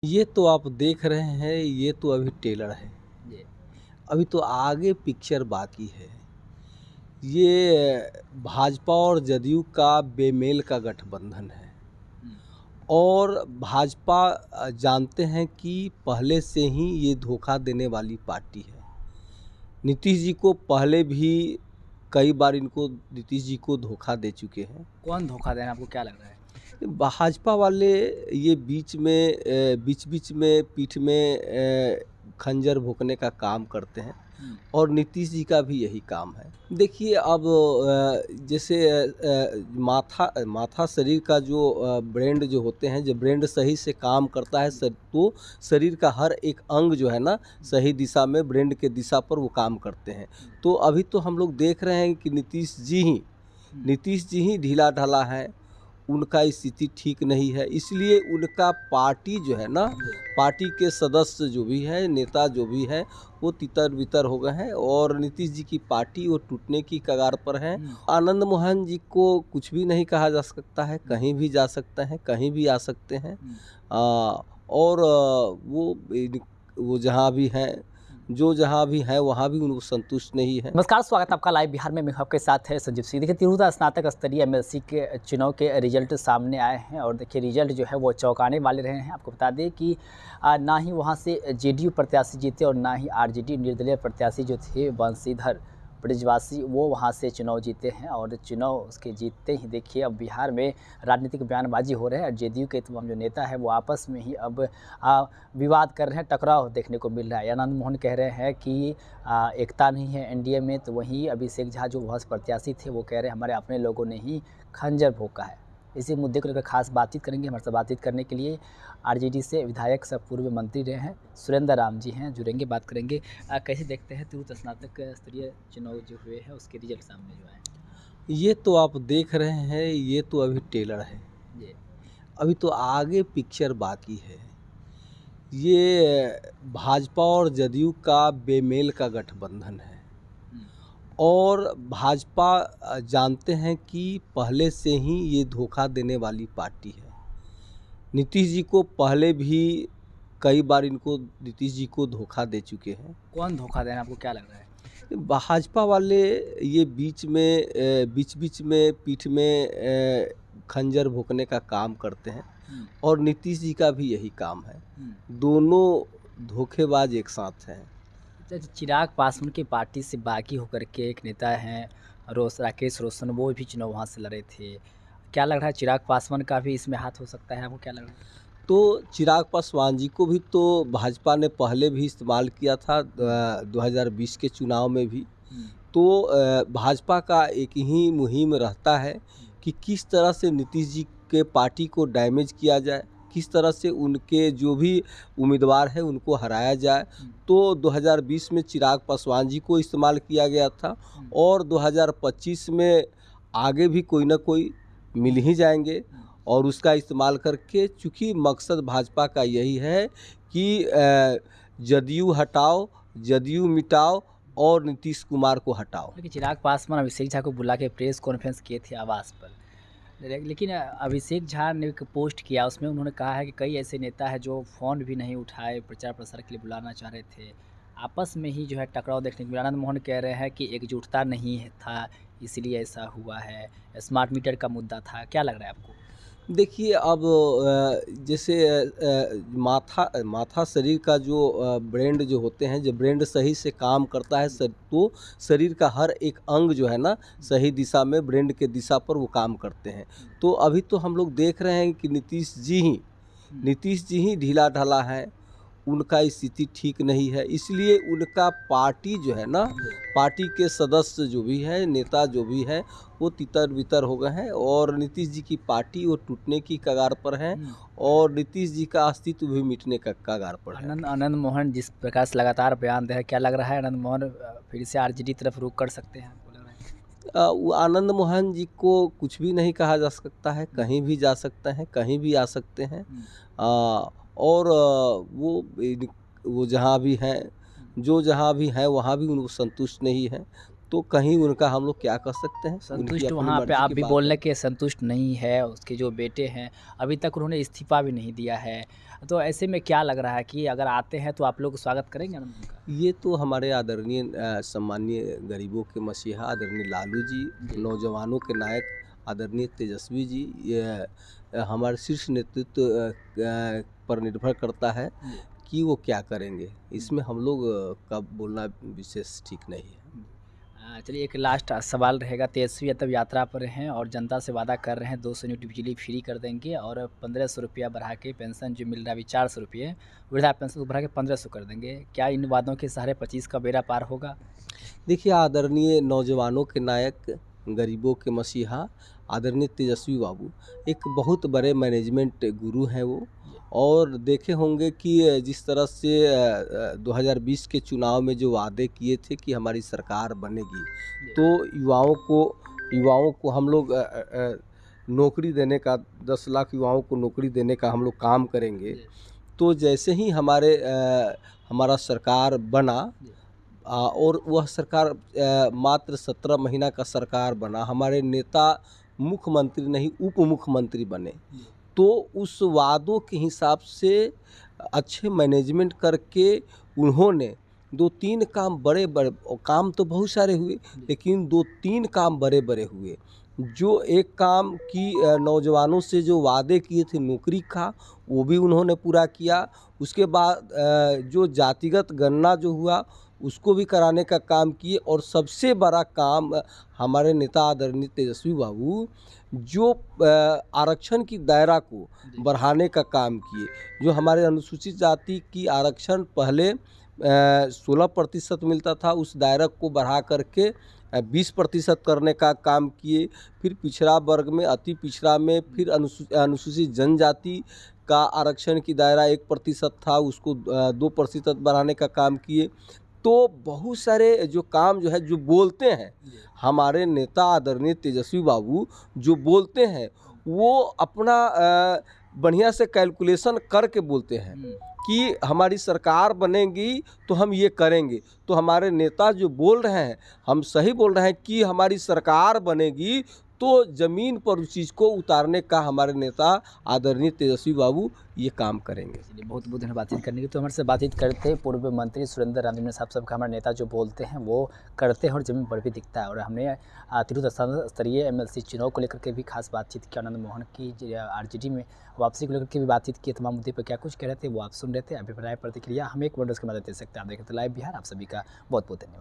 ये तो आप देख रहे हैं, ये तो अभी ट्रेलर है। जी। अभी तो आगे पिक्चर बाकी है। ये भाजपा और जदयू का बेमेल का गठबंधन है। हुँ। और भाजपा जानते हैं कि पहले से ही ये धोखा देने वाली पार्टी है। नीतीश जी को पहले भी कई बार नीतीश जी को धोखा दे चुके हैं। कौन धोखा दे रहा है, आपको क्या लग रहा है? भाजपा वाले ये बीच-बीच में पीठ में खंजर भोंकने का काम करते हैं। हुँ। और नीतीश जी का भी यही काम है। देखिए अब जैसे माथा शरीर का जो ब्रेन जो होते हैं, जब ब्रेन सही से काम करता है तो शरीर का हर एक अंग जो है ना सही दिशा में ब्रेन के दिशा पर वो काम करते हैं। तो अभी तो हम लोग देख रहे हैं कि हुँ। नीतीश जी ही ढीला-ढाला है। उनका स्थिति ठीक नहीं है, इसलिए उनका पार्टी जो है ना, जी। पार्टी के सदस्य जो भी हैं, नेता जो भी हैं, वो तितर-बितर हो गए हैं और नीतीश जी की पार्टी वो टूटने की कगार पर है। हुँ। आनंद मोहन जी को कुछ भी नहीं कहा जा सकता है, हुँ। कहीं भी जा सकते हैं, कहीं भी आ सकते हैं। हुँ। और वो जहाँ भी हैं, जो जहाँ भी हैं, वहाँ भी उनको संतुष्ट नहीं है। नमस्कार, स्वागत है आपका लाइव बिहार में। मैं आपके साथ है संजीव सिंह। देखिए, तिरहुता स्नातक स्तरीय एमएलसी के चुनाव के रिजल्ट सामने आए हैं और देखिए रिजल्ट जो है वो चौंकाने वाले रहे हैं। आपको बता दें कि ना ही वहाँ से जेडीयू प्रत्याशी जीते और ना ही आरजेडी निर्दलीय प्रत्याशी जो थे बंशीधर ब्रिजवासी वो वहाँ से चुनाव जीते हैं और चुनाव उसके जीतते ही देखिए अब बिहार में राजनीतिक बयानबाजी हो रहे हैं और जेडीयू के तमाम जो नेता है वो आपस में ही अब विवाद कर रहे हैं, टकराव देखने को मिल रहा है। आनंद मोहन कह रहे हैं कि एकता नहीं है एनडीए में, तो वहीं अभिषेक झा जो वहाँ से प्रत्याशी थे वो कह रहे हैं हमारे अपने लोगों ने ही खंजर भोंका है। इसी मुद्दे को लेकर खास बातचीत करेंगे। हमारे साथ बातचीत करने के लिए आरजेडी से विधायक सह पूर्व मंत्री रहे हैं सुरेंद्र राम जी हैं, जुड़ेंगे, बात करेंगे। कैसे देखते हैं तिरहुत स्नातक स्तरीय चुनाव जो हुए हैं उसके रिजल्ट सामने जो आए? ये तो आप देख रहे हैं, ये तो अभी ट्रेलर है। जी। अभी तो आगे पिक्चर बाकी है। ये भाजपा और जदयू का बेमेल का गठबंधन है। हुँ। और भाजपा जानते हैं कि पहले से ही ये धोखा देने वाली पार्टी है। नीतीश जी को पहले भी कई बार नीतीश जी को धोखा दे चुके हैं। कौन धोखा दे रहा है, आपको क्या लग रहा है? भाजपा वाले ये बीच-बीच में पीठ में खंजर भोंकने का काम करते हैं। हुँ। और नीतीश जी का भी यही काम है। हुँ। दोनों धोखेबाज एक साथ हैं। चिराग पासवान की पार्टी से बागी होकर के एक नेता हैं राकेश रोशन, वो भी चुनाव वहाँ से लड़े थे। क्या लग रहा है चिराग पासवान का भी इसमें हाथ हो सकता है, आपको क्या लग रहा है? तो चिराग पासवान जी को भी तो भाजपा ने पहले भी इस्तेमाल किया था 2020 के चुनाव में भी। हुँ। तो भाजपा का एक ही मुहिम रहता है कि किस तरह से नीतीश जी के पार्टी को डैमेज किया जाए, किस तरह से उनके जो भी उम्मीदवार हैं उनको हराया जाए। हुँ। तो 2020 में चिराग पासवान जी को इस्तेमाल किया गया था हुँ। और 2025 में आगे भी कोई ना कोई मिल ही जाएँगे। हुँ। और उसका इस्तेमाल करके, चूँकि मकसद भाजपा का यही है कि जदयू हटाओ, जदयू मिटाओ और नीतीश कुमार को हटाओ। देखिए, चिराग पासवान अभिषेक झा को बुला के प्रेस कॉन्फ्रेंस किए थे आवास पर। लेकिन अभिषेक झा ने एक पोस्ट किया, उसमें उन्होंने कहा है कि कई ऐसे नेता हैं जो फ़ोन भी नहीं उठाए, प्रचार प्रसार के लिए बुलाना चाह रहे थे। आपस में ही जो है टकराव देखने को मिला। आनंद मोहन कह रहे हैं कि एकजुटता नहीं है था, इसलिए ऐसा हुआ है। स्मार्ट मीटर का मुद्दा था। क्या लग रहा है आपको? देखिए अब जैसे माथा शरीर का जो ब्रेन जो होते हैं, जब ब्रेन सही से काम करता है तो शरीर का हर एक अंग जो है ना सही दिशा में ब्रेन के दिशा पर वो काम करते हैं। तो अभी तो हम लोग देख रहे हैं कि हुँ। नीतीश जी ही ढीला-ढाला है। उनका स्थिति ठीक नहीं है, इसलिए उनका पार्टी जो है ना, जी। पार्टी के सदस्य जो भी हैं, नेता जो भी हैं, वो तितर-बितर हो गए हैं और नीतीश जी की पार्टी वो टूटने की कगार पर है हुँ। और नीतीश जी का अस्तित्व भी मिटने का कगार पर है। आनंद मोहन जिस प्रकार से लगातार बयान दे रहे हैं, क्या लग रहा है आनंद मोहन फिर से आरजेडी तरफ रुख कर सकते हैं, आपको लग रहा है? वो आनंद मोहन जी को कुछ भी नहीं कहा जा सकता है, हुँ। कहीं भी जा सकते हैं, कहीं भी आ सकते हैं। हुँ। और वो जहाँ भी हैं, हुँ। जो जहाँ भी हैं, वहाँ भी उनको संतुष्ट नहीं है। तो कहीं उनका हम लोग क्या कर सकते हैं, उनकी संतुष्ट अपनी वहाँ पे मर्जी आप की भी बात बोल है। रहे कि संतुष्ट नहीं है, उसके जो बेटे हैं, अभी तक उन्होंने इस्तीफ़ा भी नहीं दिया है। तो ऐसे में क्या लग रहा है कि अगर आते हैं तो आप लोग स्वागत करेंगे ना उनका? ये तो हमारे आदरणीय सम्मानीय गरीबों के मसीहा आदरणीय लालू जी, जी। नौजवानों के नायक आदरणीय तेजस्वी जी, ये हमारे शीर्ष नेतृत्व पर निर्भर करता है जी। कि वो क्या करेंगे। हुँ। इसमें हम लोग का बोलना विशेष ठीक नहीं है। चलिए एक लास्ट सवाल रहेगा। तेजस्वी यादव यात्रा पर हैं और जनता से वादा कर रहे हैं 200 यूनिट बिजली फ्री कर देंगे और 1500 रुपया बढ़ा के पेंशन जो मिल रहा है अभी 400 रुपये, वृद्धा पेंशन को बढ़ा के 1500 कर देंगे। क्या इन वादों के सहारे 25 का बेड़ा पार होगा? देखिए, आदरणीय नौजवानों के नायक, गरीबों के मसीहा आदरणीय तेजस्वी बाबू एक बहुत बड़े मैनेजमेंट गुरु हैं वो। जी। और देखे होंगे कि जिस तरह से 2020 के चुनाव में जो वादे किए थे कि हमारी सरकार बनेगी, जी। तो युवाओं को हम लोग नौकरी देने का, 10 लाख युवाओं को नौकरी देने का हम लोग काम करेंगे। जी। तो जैसे ही हमारा सरकार बना, जी। और वह सरकार मात्र 17 महीना का सरकार बना, हमारे नेता मुख्यमंत्री नहीं उप मुख्यमंत्री बने। जी। तो उस वादों के हिसाब से अच्छे मैनेजमेंट करके उन्होंने 2-3 काम बड़े-बड़े, काम तो बहुत सारे हुए, जी। लेकिन 2-3 काम बड़े-बड़े हुए। जो एक काम कि नौजवानों से जो वादे किए थे नौकरी का, वो भी उन्होंने पूरा किया। उसके बाद जो जातिगत गणना जो हुआ, उसको भी कराने का काम किए। और सबसे बड़ा काम हमारे नेता आदरणीय तेजस्वी बाबू जो आरक्षण की दायरा को जी। बढ़ाने का काम किए। जो हमारे अनुसूचित जाति की आरक्षण पहले 16% मिलता था, उस दायरा को बढ़ा करके 20% करने का काम किए। फिर पिछड़ा वर्ग में, अति पिछड़ा में, फिर अनुसूचित जनजाति का आरक्षण की दायरा 1% था, उसको 2% बढ़ाने का काम किए। तो बहुत सारे जो काम जो है, जो बोलते हैं जी। हमारे नेता आदरणीय तेजस्वी बाबू, जो बोलते हैं वो अपना बढ़िया से कैलकुलेशन करके बोलते हैं हुँ। कि हमारी सरकार बनेगी तो हम ये करेंगे। तो हमारे नेता जो बोल रहे हैं, हम सही बोल रहे हैं कि हमारी सरकार बनेगी तो ज़मीन पर उस चीज़ को उतारने का हमारे नेता आदरणीय तेजस्वी बाबू ये काम करेंगे। चलिए बहुत-बहुत धन्यवाद बातचीत करने के लिए। तो हमारे से बातचीत करते हैं पूर्व मंत्री सुरेंद्र रामजन साहब। सबका हमारे नेता जो बोलते हैं वो करते हैं और ज़मीन पर भी दिखता है। और हमने तिरहुत स्तरीय एमएलसी चुनाव को लेकर के भी खास बातचीत की। आनंद मोहन की आरजेडी में वापसी को लेकर के भी बातचीत की। तमाम मुद्दे पर क्या कुछ कह रहे थे वो आप सुन रहे थे। अभिप्राय प्रतिक्रिया हमें एक वर्ड के मदद दे सकते हैं। आप देख रहे थे लाइव बिहार। आप सभी का बहुत-बहुत धन्यवाद।